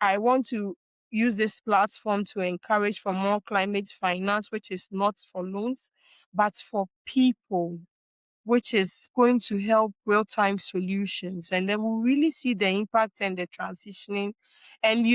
I want to use this platform to encourage for more climate finance, which is not for loans, but for people, which is going to help real-time solutions. And then we'll really see the impact and the transitioning. And,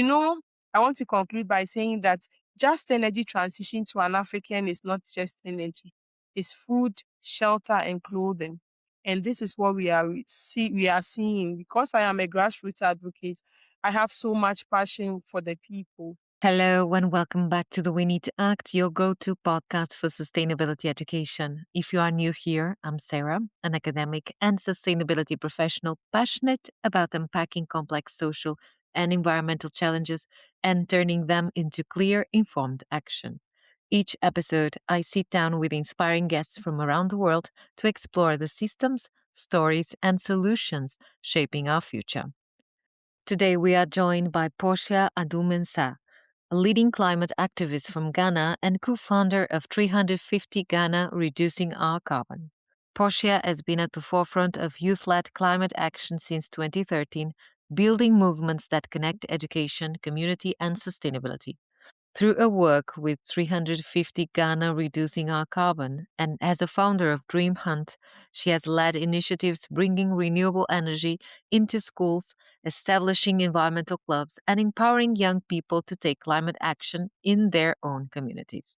I want to conclude by saying that just energy transition to an African is not just energy. It's food, shelter, and clothing. And this is what we are seeing. Because I am a grassroots advocate, I have so much passion for the people. Hello and welcome back to the We Need to Act, your go-to podcast for sustainability education. If you are new here, I'm Sarah, an academic and sustainability professional passionate about unpacking complex social and environmental challenges and turning them into clear, informed action. Each episode, I sit down with inspiring guests from around the world to explore the systems, stories, and solutions shaping our future. Today, we are joined by Portia Adu-Mensah, a leading climate activist from Ghana and co-founder of 350 Ghana Reducing Our Carbon. Portia has been at the forefront of youth-led climate action since 2013, building movements that connect education, community, and sustainability. Through her work with 350 Ghana Reducing Our Carbon and as a founder of Dreamhunt, she has led initiatives bringing renewable energy into schools, establishing environmental clubs, and empowering young people to take climate action in their own communities.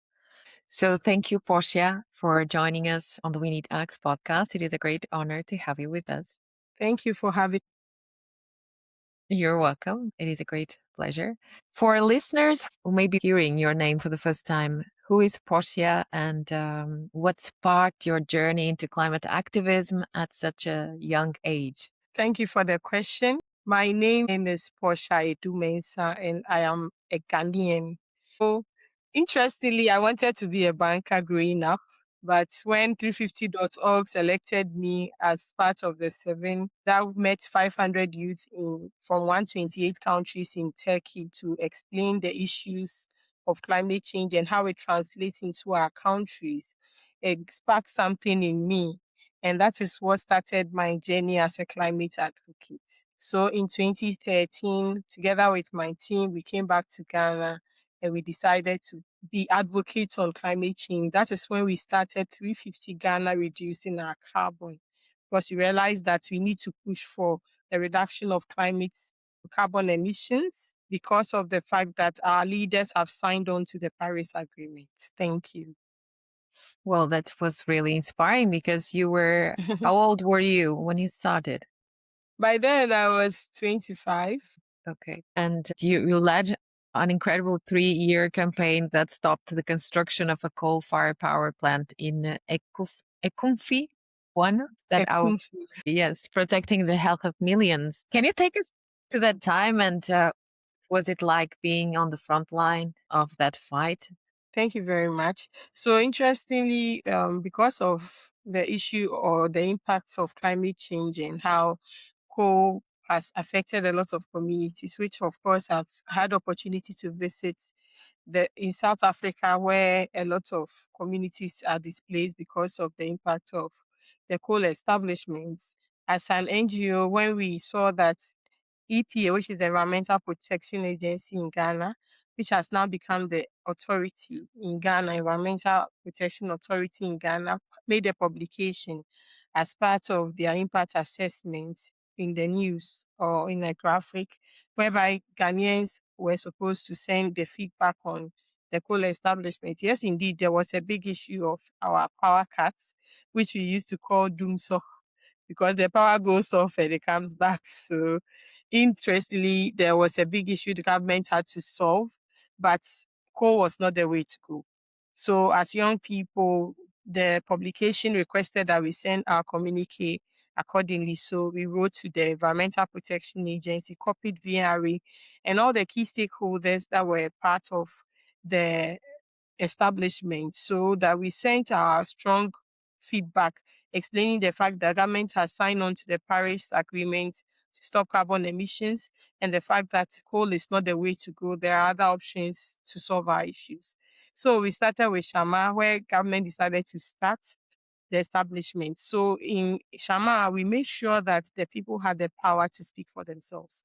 So thank you, Portia, for joining us on the We Need Act podcast. It is a great honor to have you with us. Thank you for having. You're welcome. It is a great pleasure. For listeners who may be hearing your name for the first time, who is Portia and what sparked your journey into climate activism at such a young age? Thank you for the question. My name is Portia Adu-Mensah and I am a Ghanaian. So, interestingly, I wanted to be a banker growing up, but when 350.org selected me as part of the 7 that met 500 youth from 128 countries in Turkey to explain the issues of climate change and how it translates into our countries, it sparked something in me. And that is what started my journey as a climate advocate. So in 2013, together with my team, we came back to Ghana and we decided to be advocates on climate change. That is when we started 350 Ghana Reducing Our Carbon, because we realized that we need to push for the reduction of carbon emissions because of the fact that our leaders have signed on to the Paris Agreement. Thank you. Well, that was really inspiring because how old were you when you started? By then, I was 25. Okay. And you led an incredible 3-year campaign that stopped the construction of a coal-fired power plant in Ekumfi, yes, protecting the health of millions. Can you take us to that time and was it like being on the front line of that fight? Thank you very much. So interestingly, because of the issue or the impacts of climate change and how coal has affected a lot of communities, which of course I've had opportunity to visit in South Africa, where a lot of communities are displaced because of the impact of the coal establishments. As an NGO, when we saw that EPA, which is the Environmental Protection Agency in Ghana, which has now become the authority in Ghana, Environmental Protection Authority in Ghana, made a publication as part of their impact assessment in the news or in a graphic, whereby Ghanaians were supposed to send the feedback on the coal establishment. Yes, indeed, there was a big issue of our power cuts, which we used to call doomsday, because the power goes off and it comes back. So interestingly, there was a big issue the government had to solve, but coal was not the way to go. So as young people, the publication requested that we send our communique accordingly. So we wrote to the Environmental Protection Agency, copied VRA, and all the key stakeholders that were part of the establishment, so that we sent our strong feedback explaining the fact that government has signed on to the Paris Agreement to stop carbon emissions and the fact that coal is not the way to go. There are other options to solve our issues. So we started with Shama, where government decided to start the establishment. So in Shama, we made sure that the people had the power to speak for themselves.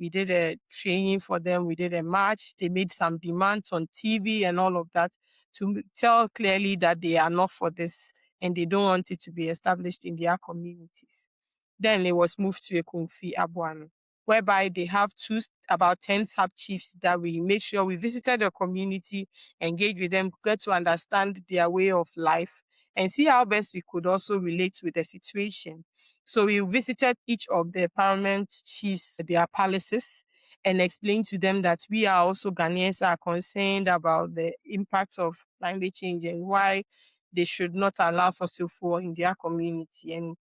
We did a training for them. We did a march. They made some demands on TV and all of that to tell clearly that they are not for this and they don't want it to be established in their communities. Then it was moved to Ekumfi Abuano, whereby they have about 10 sub chiefs that we made sure we visited the community, engage with them, get to understand their way of life, and see how best we could also relate with the situation. So we visited each of the paramount chiefs, their palaces, and explained to them that we are also Ghanaians are concerned about the impact of climate change and why they should not allow fossil fuel in their community. And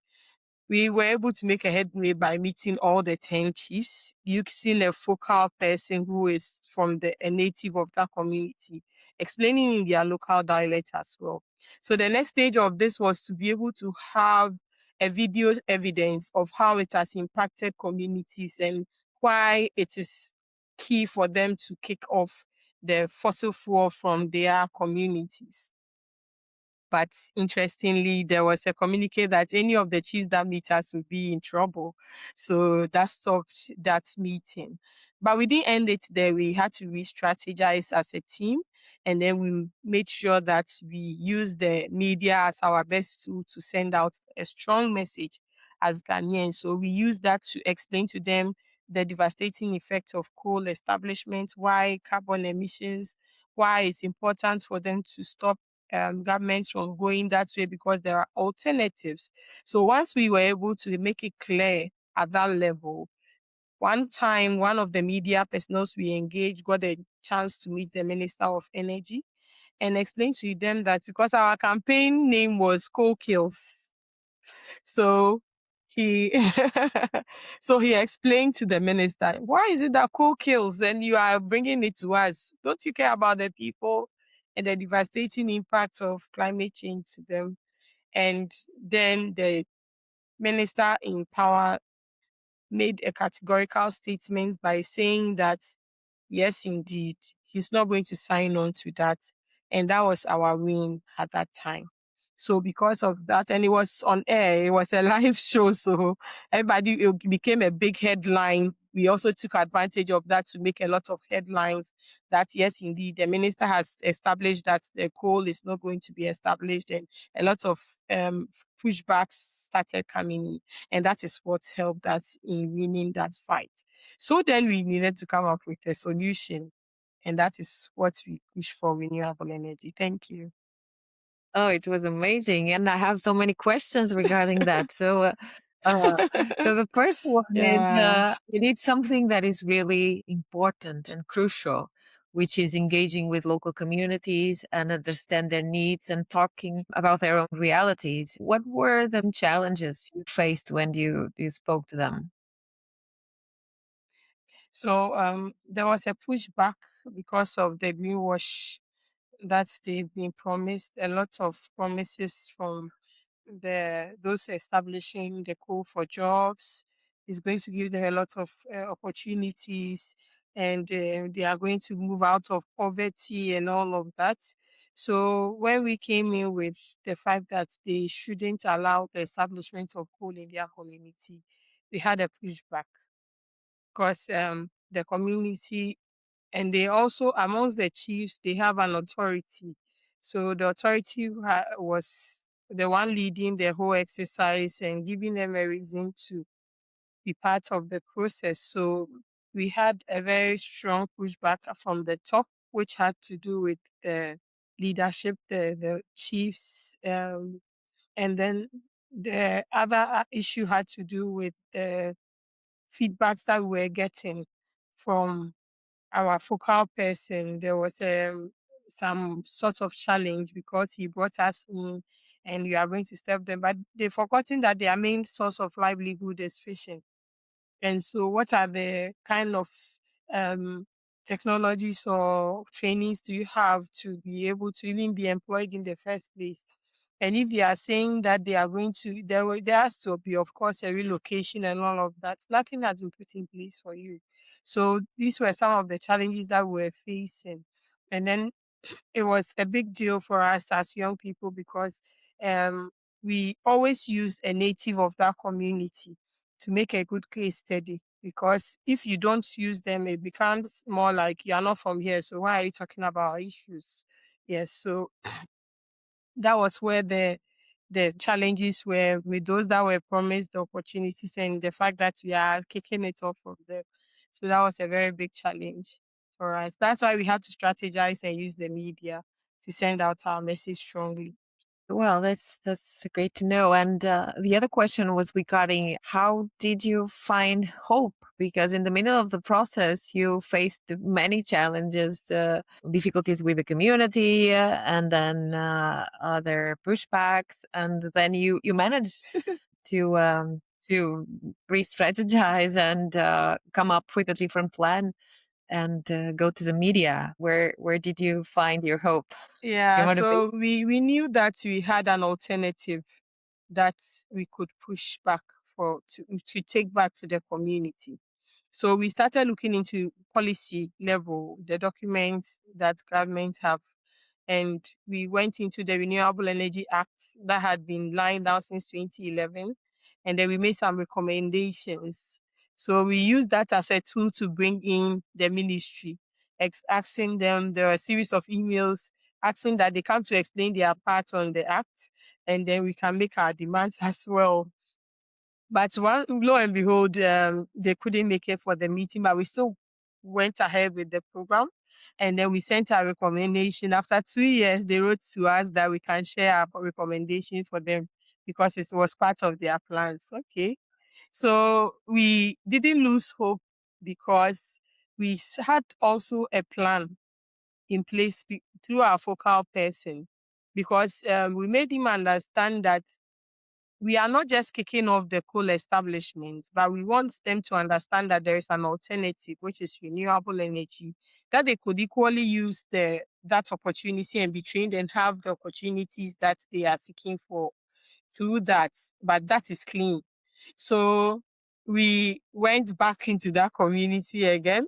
we were able to make a headway by meeting all the 10 chiefs, using a focal person who is from a native of that community, explaining in their local dialect as well. So the next stage of this was to be able to have a video evidence of how it has impacted communities and why it is key for them to kick off the fossil fuel from their communities. But interestingly, there was a communique that any of the chiefs that meet us would be in trouble. So that stopped that meeting. But we didn't end it there. We had to re-strategize as a team. And then we made sure that we use the media as our best tool to send out a strong message as Ghanaians. So we used that to explain to them the devastating effect of coal establishment, why carbon emissions, why it's important for them to stop governments from going that way because there are alternatives. So once we were able to make it clear at that level, one time one of the media personnel we engaged got a chance to meet the Minister of Energy and explain to them that because our campaign name was Coal Kills, so he so he explained to the minister, why is it that coal kills and you are bringing it to us? Don't you care about the people and the devastating impact of climate change to them? And then the minister in power made a categorical statement by saying that yes, indeed, he's not going to sign on to that. And that was our win at that time. So because of that, and it was on air, it was a live show. So everybody, it became a big headline. We also took advantage of that to make a lot of headlines that yes, indeed, the minister has established that the coal is not going to be established, and a lot of pushbacks started coming in. And that is what helped us in winning that fight. So then we needed to come up with a solution. And that is what we push for renewable energy. Thank you. Oh, it was amazing. And I have so many questions regarding that. Uh, so the first one is Yeah. we need something that is really important and crucial, which is engaging with local communities and understand their needs and talking about their own realities. What were the challenges you faced when you spoke to them? So there was a pushback because of the greenwash that they've been promised. A lot of promises from those establishing the call for jobs is going to give them a lot of opportunities, and they are going to move out of poverty and all of that. So when we came in with the fact that they shouldn't allow the establishment of coal in their community, we had a pushback because the community, and they also amongst the chiefs they have an authority. So the authority was the one leading the whole exercise and giving them a reason to be part of the process. So we had a very strong pushback from the top, which had to do with the leadership, the chiefs, and then the other issue had to do with the feedbacks that we were getting from our focal person. There was some sort of challenge because he brought us in and we are going to step them, but they've forgotten that their main source of livelihood is fishing. And so, what are the kind of um, technologies or trainings do you have to be able to even be employed in the first place? And if they are saying that they are going to, there has to be, of course, a relocation and all of that. Nothing has been put in place for you. So these were some of the challenges that we're facing. And then it was a big deal for us as young people because um, we always use a native of that community to make a good case study. because if you don't use them, it becomes more like you're not from here. So why are you talking about our issues? Yes. So that was where the challenges were with those that were promised the opportunities and the fact that we are kicking it off from them. So that was a very big challenge for us. That's why we had to strategize and use the media to send out our message strongly. Well, that's great to know. And the other question was regarding how did you find hope? Because in the middle of the process, you faced many challenges, difficulties with the community, and then other pushbacks, and then you managed to re-strategize and come up with a different plan and go to the media. Where did you find your hope, your Yeah, motivation? so we knew that we had an alternative that we could push back to take back to the community. So we started looking into policy level, the documents that governments have, and we went into the Renewable Energy Act that had been lying down since 2011, and then we made some recommendations. So we used that as a tool to bring in the ministry, asking them. There are a series of emails asking that they come to explain their part on the act, and then we can make our demands as well. But lo and behold, they couldn't make it for the meeting, but we still went ahead with the program. And then we sent our recommendation. After 2 years, they wrote to us that we can share our recommendation for them because it was part of their plans. Okay. So we didn't lose hope because had also a plan in place through our focal person, because we made him understand that we are not just kicking off the coal establishments, but we want them to understand that there is an alternative, which is renewable energy, that they could equally use that opportunity and be trained and have the opportunities that they are seeking for through that. But that is clean. So we went back into that community again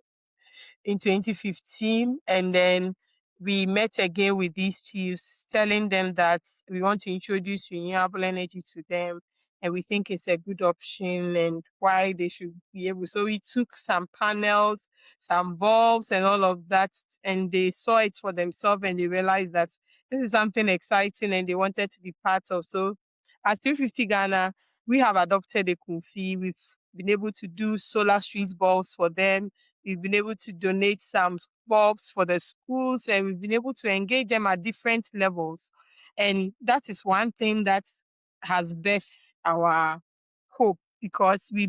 in 2015. And then we met again with these chiefs, telling them that we want to introduce renewable energy to them. And we think it's a good option and why they should be able. So we took some panels, some bulbs and all of that, and they saw it for themselves and they realized that this is something exciting and they wanted to be part of. So at 350 Ghana, we have adopted a Kumfi. We've been able to do solar street bulbs for them. We've been able to donate some bulbs for the schools, and we've been able to engage them at different levels. And that is one thing that has birthed our hope, because we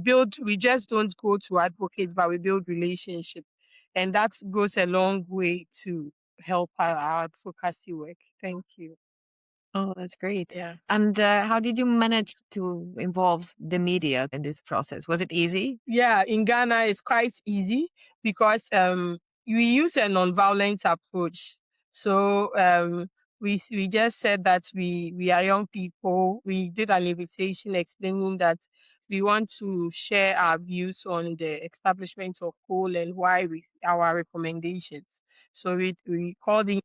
just don't go to advocates, but we build relationships. And that goes a long way to help our advocacy work. Thank you. Oh, that's great. Yeah. And how did you manage to involve the media in this process? Was it easy? Yeah, in Ghana, it's quite easy because we use a non-violent approach. So we just said that we are young people. We did an invitation explaining that we want to share our views on the establishment of coal and why our recommendations. So we called in.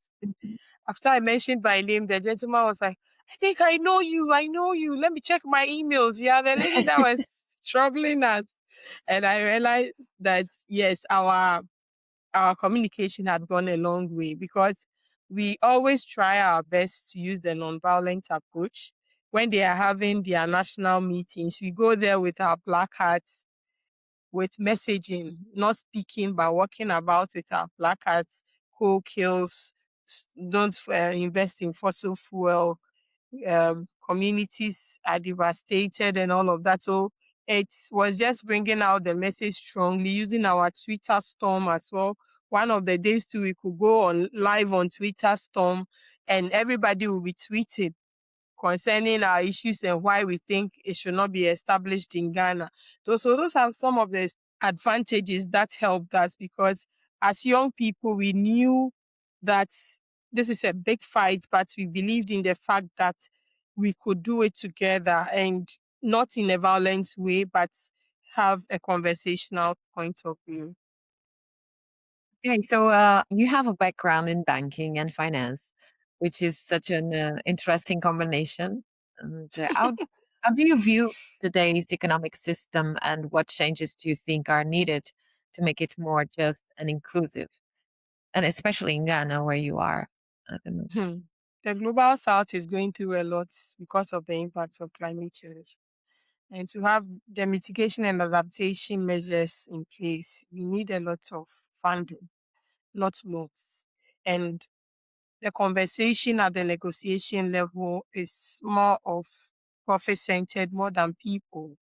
After I mentioned my name, the gentleman was like, I think I know you. I know you. Let me check my emails. Yeah, the lady that was troubling us. And I realized that yes, our communication had gone a long way, because we always try our best to use the nonviolent approach. When they are having their national meetings, we go there with our placards, with messaging, not speaking, but walking about with our placards. Coal kills, don't invest in fossil fuel, communities are devastated and all of that. So it was just bringing out the message strongly, using our Twitter storm as well. One of the days too, we could go on live on Twitter storm and everybody will be tweeting concerning our issues and why we think it should not be established in Ghana. So those are some of the advantages that helped us, because as young people, we knew that this is a big fight, but we believed in the fact that we could do it together, and not in a violent way, but have a conversational point of view. Okay, so you have a background in banking and finance, which is such an interesting combination. And How do you view today's economic system, and what changes do you think are needed to make it more just and inclusive? And especially in Ghana, where you are at the moment. Hmm. The global south is going through a lot because of the impacts of climate change. And to have the mitigation and adaptation measures in place, we need a lot of funding, not loans. And the conversation at the negotiation level is more of profit centered more than people,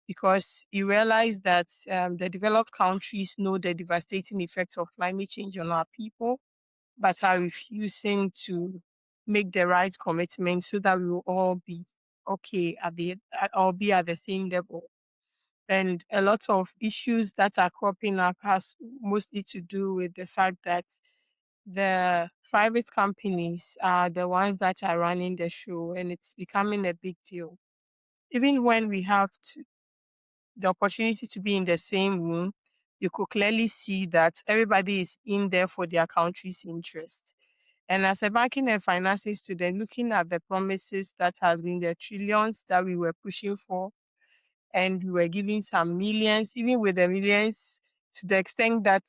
because you realize that the developed countries know the devastating effects of climate change on our people, but are refusing to make the right commitment so that we will all be okay or be at the same level. And a lot of issues that are cropping up has mostly to do with the fact that the private companies are the ones that are running the show, and it's becoming a big deal. Even when we have the opportunity to be in the same room, you could clearly see that everybody is in there for their country's interest. And as a banking and financing student, looking at the promises that has been the trillions that we were pushing for, and we were giving some millions, even with the millions, to the extent that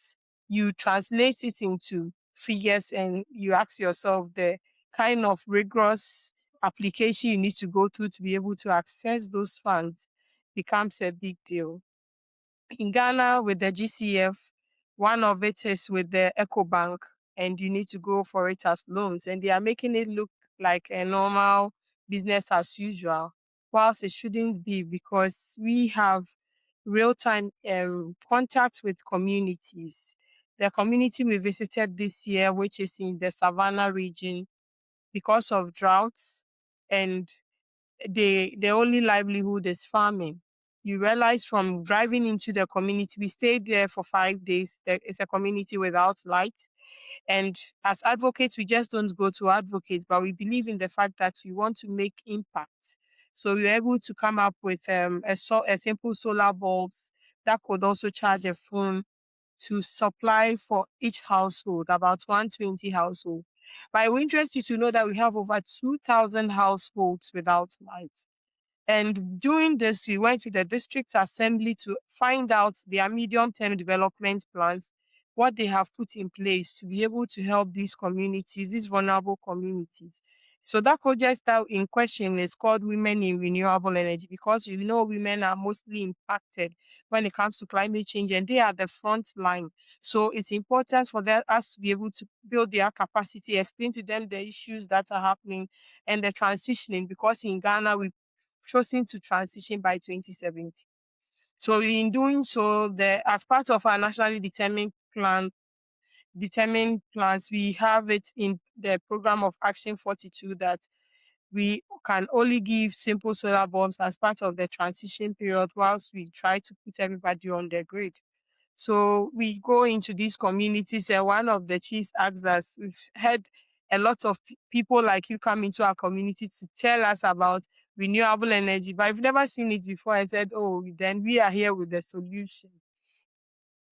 you translate it into figures and you ask yourself the kind of rigorous application you need to go through to be able to access those funds becomes a big deal. In Ghana, with the GCF, one of it is with the EcoBank, and you need to go for it as loans. And they are making it look like a normal business as usual, whilst it shouldn't be, because we have real time contact with communities. The community we visited this year, which is in the Savannah region, because of droughts and the only livelihood is farming. You realize from driving into the community, we stayed there for 5 days. There is a community without light. And as advocates, we just don't go to advocates, but we believe in the fact that we want to make impact. So we were able to come up with a simple solar bulbs that could also charge a phone to supply for each household, about 120 households. But it will interest you to know that we have over 2,000 households without light. And doing this, we went to the district assembly to find out their medium-term development plans, what they have put in place to be able to help these communities, these vulnerable communities. So that project that in question is called Women in Renewable Energy, because you know women are mostly impacted when it comes to climate change, and they are the front line. So it's important for us to be able to build their capacity, explain to them the issues that are happening and the transitioning, because in Ghana we chosen to transition by 2070. So in doing so, as part of our nationally determined plans, we have it in the program of Action 42 that we can only give simple solar bulbs as part of the transition period whilst we try to put everybody on the grid. So we go into these communities, and one of the chiefs asked us, we've had a lot of people like you come into our community to tell us about renewable energy, but I've never seen it before. I said, oh, then we are here with the solution.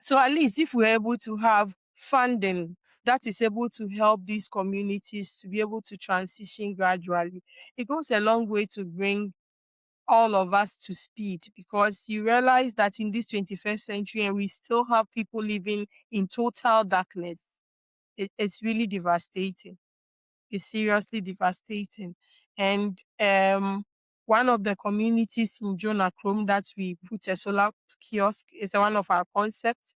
So at least if we're able to have funding that is able to help these communities to be able to transition gradually, it goes a long way to bring all of us to speed, because you realize that in this 21st century and we still have people living in total darkness. It's really devastating. Is seriously devastating. And one of the communities in Jonah Chrome that we put a solar kiosk is one of our concepts.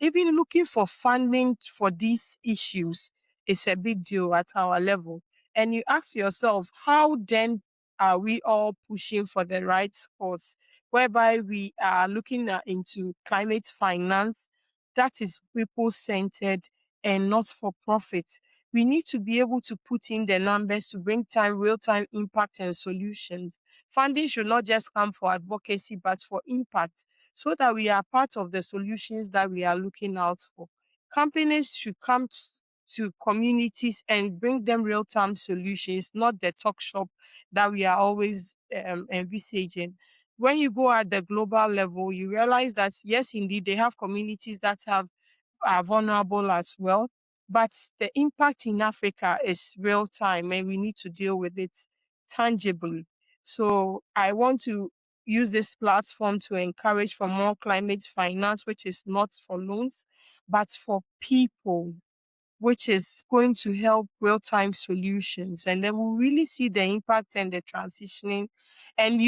Even looking for funding for these issues is a big deal at our level. And you ask yourself, how then are we all pushing for the right cause, whereby we are looking into climate finance that is people centered and not for profit? We need to be able to put in the numbers to bring real time impact and solutions. Funding should not just come for advocacy, but for impact, so that we are part of the solutions that we are looking out for. Companies should come to communities and bring them real time solutions, not the talk shop that we are always envisaging. When you go at the global level, you realize that yes, indeed, they have communities that are vulnerable as well, but the impact in Africa is real time and we need to deal with it tangibly. So I want to use this platform to encourage for more climate finance, which is not for loans, but for people, which is going to help real-time solutions. And then we'll really see the impact and the transitioning. And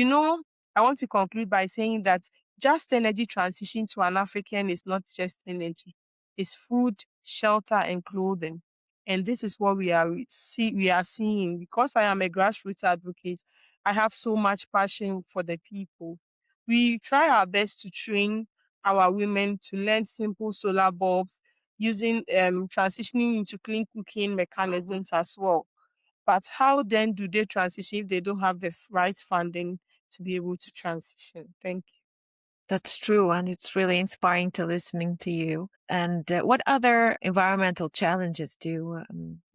I want to conclude by saying that just energy transition to an African is not just energy. It's food, shelter, and clothing. And this is what we are seeing. Because I am a grassroots advocate, I have so much passion for the people. We try our best to train our women to learn simple solar bulbs, using transitioning into clean cooking mechanisms as well. But how then do they transition if they don't have the right funding to be able to transition? Thank you. That's true, and it's really inspiring to listening to you. And what other environmental challenges do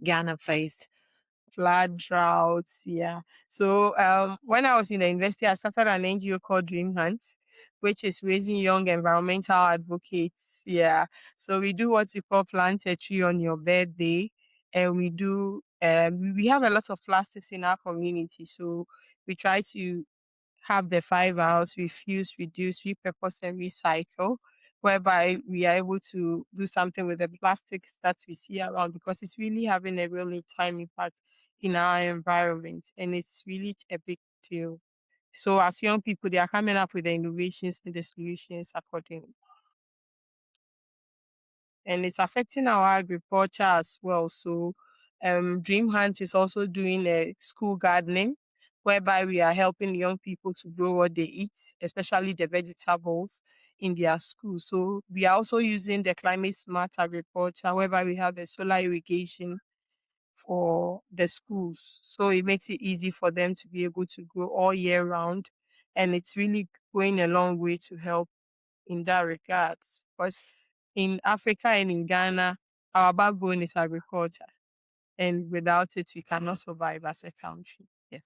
Ghana face? Flood, droughts, yeah. So when I was in the university, I started an NGO called Dreamhunt, which is raising young environmental advocates. Yeah. So we do what we call plant a tree on your birthday. And we do we have a lot of plastics in our community. So we try to have the 5 hours: refuse, reduce, repurpose, and recycle, whereby we are able to do something with the plastics that we see around, because it's really having a real time impact in our environment, and it's really a big deal. So as young people, they are coming up with the innovations and the solutions accordingly. And it's affecting our agriculture as well. So, Dream Hunt is also doing a school gardening, whereby we are helping young people to grow what they eat, especially the vegetables in their school. So, we are also using the climate smart agriculture, whereby we have the solar irrigation for the schools. So, it makes it easy for them to be able to grow all year round. And it's really going a long way to help in that regards. Because in Africa and in Ghana, our backbone is agriculture. And without it, we cannot survive as a country. Yes.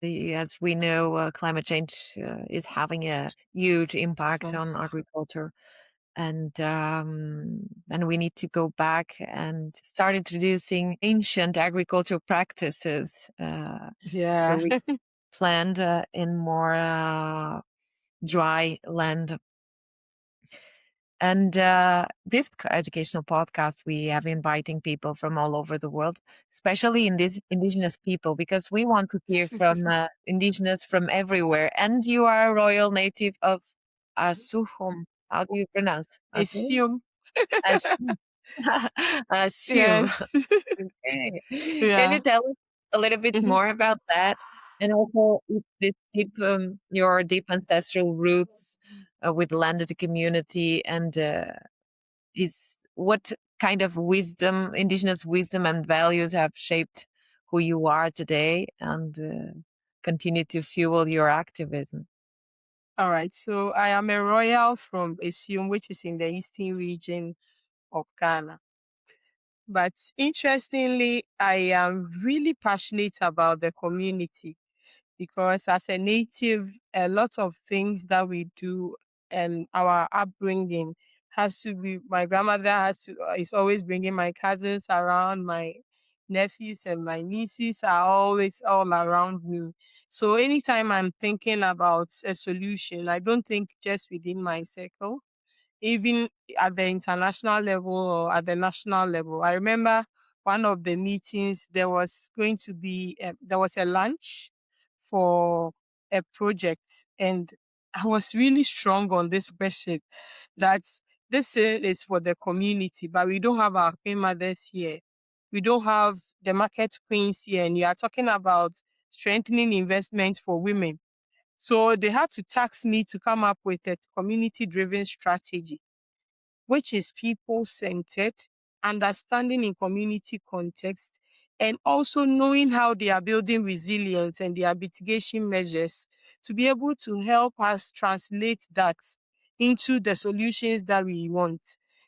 As we know, climate change is having a huge impact Mm. on agriculture, and we need to go back and start introducing ancient agricultural practices. So Yeah. we plant in more dry land. And this educational podcast, we have inviting people from all over the world, especially in these indigenous people, because we want to hear from indigenous from everywhere. And you are a royal native of Asuom. How do you pronounce? Asuom? Assume. Asuom. Asuom. Yes. Okay. Can you Yeah. tell us a little bit Mhm. more about that? And also if this deep, your deep ancestral roots with landed community and is what kind of wisdom, indigenous wisdom and values have shaped who you are today and continue to fuel your activism. All right. So I am a royal from Asuom, which is in the eastern region of Ghana. But interestingly, I am really passionate about the community, because as a native, a lot of things that we do and our upbringing has to be, my grandmother is always bringing my cousins around, my nephews and my nieces are always all around me. So anytime I'm thinking about a solution, I don't think just within my circle, even at the international level or at the national level. I remember one of the meetings, there was a lunch for a project, and I was really strong on this question that this sale is for the community, but we don't have our queen mothers here. We don't have the market queens here, and you are talking about strengthening investments for women. So they had to task me to come up with a community driven strategy, which is people centered, understanding in community context, and also knowing how they are building resilience and their mitigation measures to be able to help us translate that into the solutions that we want.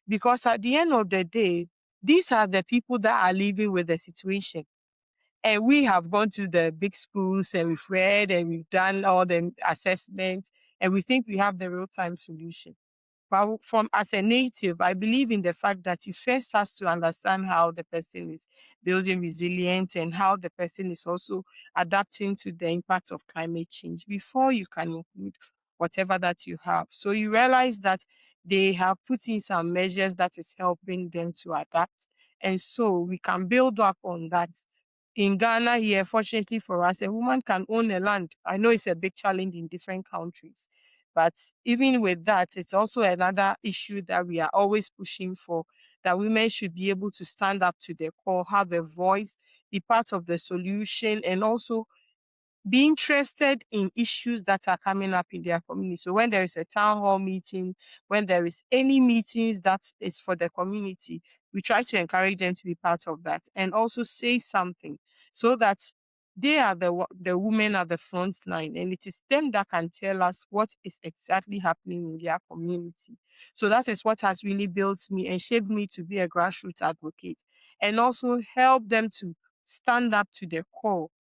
Because at the end of the day, these are the people that are living with the situation. And we have gone to the big schools and we've read and we've done all the assessments and we think we have the real time solution. But from as a native, I believe in the fact that you first has to understand how the person is building resilience and how the person is also adapting to the impact of climate change before you can include whatever that you have. So you realize that they have put in some measures that is helping them to adapt. And so we can build up on that. In Ghana here, fortunately for us, a woman can own a land. I know it's a big challenge in different countries, but even with that, it's also another issue that we are always pushing for, that women should be able to stand up to their call, have a voice, be part of the solution, and also be interested in issues that are coming up in their community. So when there is a town hall meeting, when there is any meetings that is for the community, we try to encourage them to be part of that and also say something so that they are the women at the front line, and it is them that can tell us what is exactly happening in their community. So that is what has really built me and shaped me to be a grassroots advocate, and also help them to stand up to the call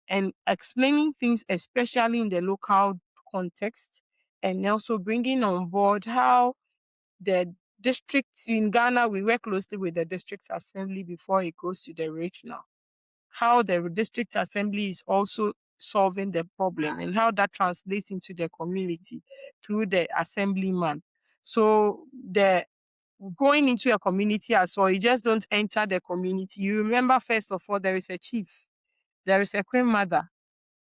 and explaining things, especially in the local context, and also bringing on board how the districts in Ghana, we work closely with the district assembly before it goes to the regional, how the district assembly is also solving the problem and how that translates into the community through the assemblyman. So the going into a community as well, you just don't enter the community. You remember, first of all, there is a chief, there is a queen mother,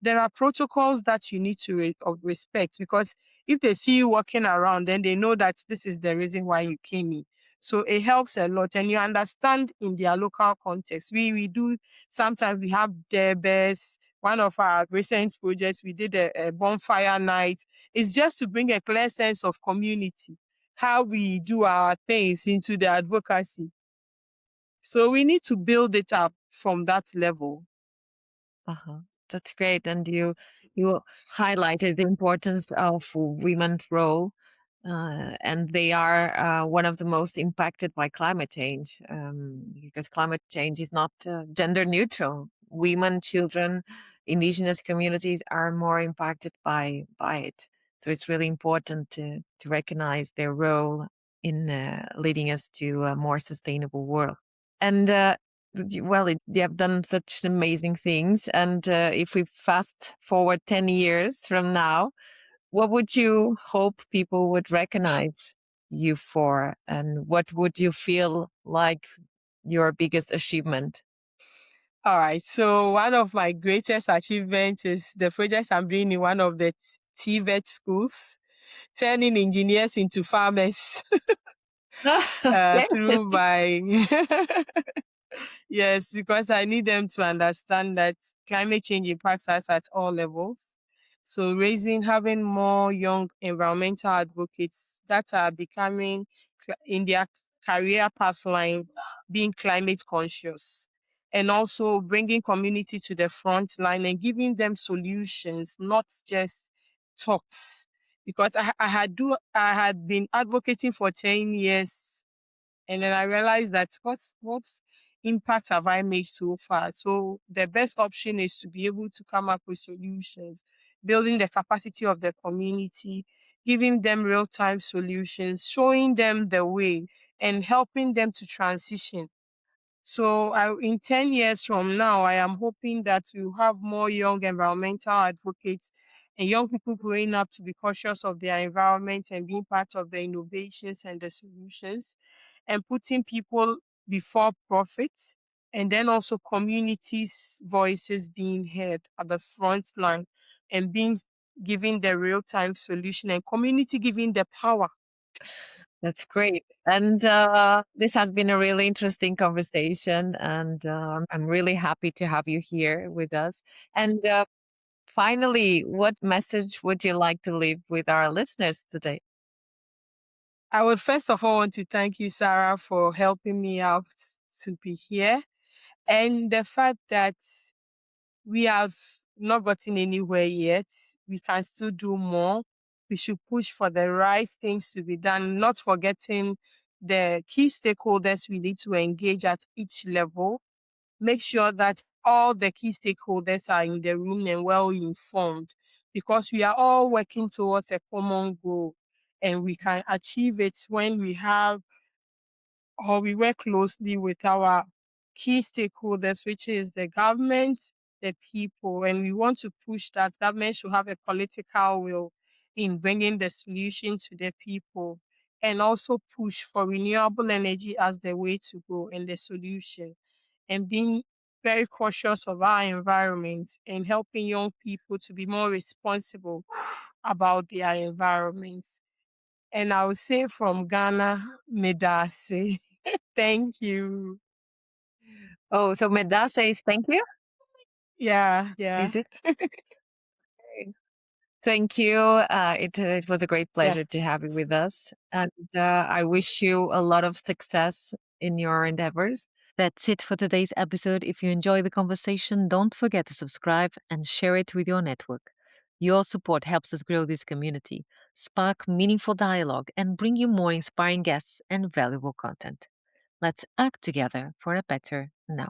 there are protocols that you need to respect, because if they see you walking around, then they know that this is the reason why you came in. So it helps a lot, and you understand in their local context. We do sometimes we have neighbours. One of our recent projects, we did a bonfire night. It's just to bring a clear sense of community, how we do our things into the advocacy. So we need to build it up from that level. Uh-huh. That's great. And you highlighted the importance of women's role, and they are one of the most impacted by climate change, because climate change is not gender neutral. Women, children, indigenous communities are more impacted by it. So it's really important to recognize their role in leading us to a more sustainable world. And well, you have done such amazing things. And if we fast forward 10 years from now, what would you hope people would recognize you for? And what would you feel like your biggest achievement? All right. So one of my greatest achievements is the project I'm doing in one of the TVET schools, turning engineers into farmers Okay. through my yes, because I need them to understand that climate change impacts us at all levels. So having more young environmental advocates that are becoming in their career pathline, being climate conscious, and also bringing community to the front line and giving them solutions, not just talks. Because I had been advocating for 10 years, and then I realized that what impact have I made so far? So the best option is to be able to come up with solutions, building the capacity of the community, giving them real-time solutions, showing them the way, and helping them to transition. So in 10 years from now, I am hoping that we'll have more young environmental advocates and young people growing up to be cautious of their environment and being part of the innovations and the solutions, and putting people before profits, and then also communities' voices being heard at the front line and being given the real-time solution, and community giving the power. That's great. And this has been a really interesting conversation. And I'm really happy to have you here with us. And finally, what message would you like to leave with our listeners today? I would first of all want to thank you, Sarah, for helping me out to be here. And the fact that we have not gotten anywhere yet, we can still do more. We should push for the right things to be done, not forgetting the key stakeholders we need to engage at each level. Make sure that all the key stakeholders are in the room and well informed, because we are all working towards a common goal. And we can achieve it when we have or we work closely with our key stakeholders, which is the government, the people, and we want to push that government should have a political will in bringing the solution to the people, and also push for renewable energy as the way to go and the solution, and being very cautious of our environment and helping young people to be more responsible about their environments. And I would say from Ghana, Medase. Thank you. Oh, so Meda says thank you. Yeah, yeah, Is it? Thank you. It was a great yeah. pleasure to have you with us. And I wish you a lot of success in your endeavors. That's it for today's episode. If you enjoy the conversation, don't forget to subscribe and share it with your network. Your support helps us grow this community, spark meaningful dialogue, and bring you more inspiring guests and valuable content. Let's act together for a better now.